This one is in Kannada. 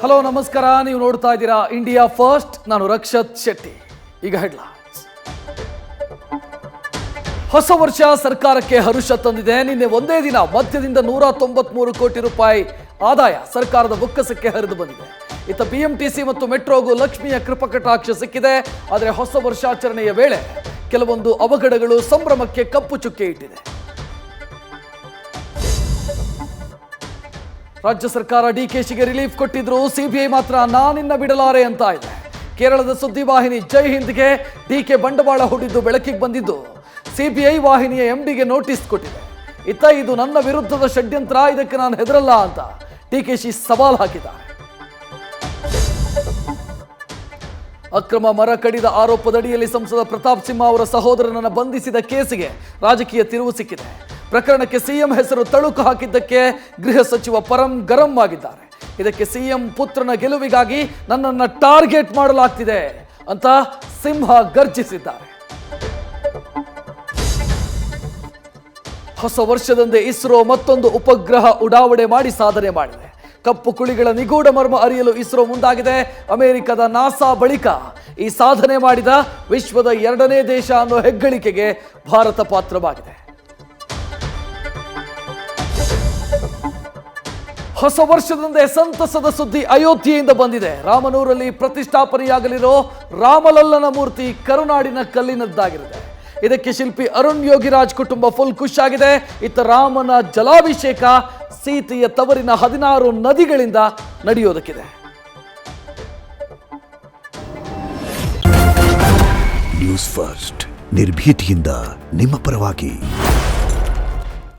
ಹಲೋ ನಮಸ್ಕಾರ, ನೀವು ನೋಡ್ತಾ ಇದ್ದೀರಾ ಇಂಡಿಯಾ ಫಸ್ಟ್. ನಾನು ರಕ್ಷತ್ ಶೆಟ್ಟಿ. ಈಗ ಹೆಡ್ಲೈನ್ಸ್. ಹೊಸ ವರ್ಷ ಸರ್ಕಾರಕ್ಕೆ ಹರುಷ ತಂದಿದೆ. ನಿನ್ನೆ ಒಂದೇ ದಿನ ಮಧ್ಯದಿಂದ 193 ಕೋಟಿ ರೂಪಾಯಿ ಆದಾಯ ಸರ್ಕಾರದ ಬೊಕ್ಕಸಕ್ಕೆ ಹರಿದು ಬಂದಿದೆ. ಇತ್ತ ಬಿಎಂಟಿಸಿ ಮತ್ತು ಮೆಟ್ರೋಗೂ ಲಕ್ಷ್ಮಿಯ ಕೃಪಕಟಾಕ್ಷ ಸಿಕ್ಕಿದೆ. ಆದರೆ ಹೊಸ ವರ್ಷಾಚರಣೆಯ ವೇಳೆ ಕೆಲವೊಂದು ಅವಘಡಗಳು ಸಂಭ್ರಮಕ್ಕೆ ಕಪ್ಪು ಚುಕ್ಕೆ ಇಟ್ಟಿದೆ. ರಾಜ್ಯ ಸರ್ಕಾರ ಡಿಕೆಶಿಗೆ ರಿಲೀಫ್ ಕೊಟ್ಟಿದ್ರು, ಸಿಬಿಐ ಮಾತ್ರ ನಾನಿನ್ನ ಬಿಡಲಾರೆ ಅಂತ ಇದೆ. ಕೇರಳದ ಸುದ್ದಿವಾಹಿನಿ ಜೈ ಹಿಂದ್ಗೆ ಡಿಕೆ ಬಂಡವಾಳ ಹೂಡಿದ್ದು ಬೆಳಕಿಗೆ ಬಂದಿದ್ದು ಸಿಬಿಐ ವಾಹಿನಿಯ ಎಂಡಿಗೆ ನೋಟಿಸ್ ಕೊಟ್ಟಿದೆ. ಇತ್ತ ಇದು ನನ್ನ ವಿರುದ್ಧದ ಷಡ್ಯಂತ್ರ, ಇದಕ್ಕೆ ನಾನು ಹೆದರಲ್ಲ ಅಂತ ಡಿಕೆಶಿ ಸವಾಲ್ ಹಾಕಿದ್ದಾರೆ. ಅಕ್ರಮ ಮರ ಕಡಿದ ಆರೋಪದಡಿಯಲ್ಲಿ ಸಂಸದ ಪ್ರತಾಪ್ ಸಿಂಹ ಅವರ ಸಹೋದರನನ್ನು ಬಂಧಿಸಿದ ಕೇಸಿಗೆ ರಾಜಕೀಯ ತಿರುವು ಸಿಕ್ಕಿದೆ. ಪ್ರಕರಣಕ್ಕೆ ಸಿಎಂ ಹೆಸರು ತಳುಕು ಹಾಕಿದ್ದಕ್ಕೆ ಗೃಹ ಸಚಿವ ಪರಂ ಗರಂ ಆಗಿದ್ದಾರೆ. ಇದಕ್ಕೆ ಸಿಎಂ ಪುತ್ರನ ಗೆಲುವಿಗಾಗಿ ನನ್ನನ್ನು ಟಾರ್ಗೆಟ್ ಮಾಡಲಾಗ್ತಿದೆ ಅಂತ ಸಿಂಹ ಗರ್ಜಿಸಿದ್ದಾರೆ. ಹೊಸ ವರ್ಷದಂದೇ ಇಸ್ರೋ ಮತ್ತೊಂದು ಉಪಗ್ರಹ ಉಡಾವಣೆ ಮಾಡಿ ಸಾಧನೆ ಮಾಡಿದೆ. ಕಪ್ಪು ಕುಳಿಗಳ ನಿಗೂಢ ಮರ್ಮ ಅರಿಯಲು ಇಸ್ರೋ ಮುಂದಾಗಿದೆ. ಅಮೆರಿಕದ ನಾಸಾ ಬಳಿಕ ಈ ಸಾಧನೆ ಮಾಡಿದ ವಿಶ್ವದ 2ನೇ ದೇಶ ಅನ್ನೋ ಹೆಗ್ಗಳಿಕೆಗೆ ಭಾರತ ಪಾತ್ರವಾಗಿದೆ. ಹೊಸ ವರ್ಷದಂದೇ ಸಂತಸದ ಸುದ್ದಿ ಅಯೋಧ್ಯೆಯಿಂದ ಬಂದಿದೆ. ರಾಮನೂರಲ್ಲಿ ಪ್ರತಿಷ್ಠಾಪನೆಯಾಗಲಿರೋ ರಾಮಲಲ್ಲನ ಮೂರ್ತಿ ಕರುನಾಡಿನ ಕಲ್ಲಿನದ್ದಾಗಿರುತ್ತೆ. ಇದಕ್ಕೆ ಶಿಲ್ಪಿ ಅರುಣ್ ಯೋಗಿರಾಜ್ ಕುಟುಂಬ ಫುಲ್ ಖುಷ್ ಆಗಿದೆ. ಇತ್ತ ರಾಮನ ಜಲಾಭಿಷೇಕ ಸೀತೆಯ ತವರಿನ 16 ನದಿಗಳಿಂದ ನಡೆಯೋದಕ್ಕಿದೆ. ನ್ಯೂಸ್ ಫಸ್ಟ್, ನಿರ್ಭೀತಿಯಿಂದ ನಿಮ್ಮ ಪರವಾಗಿ.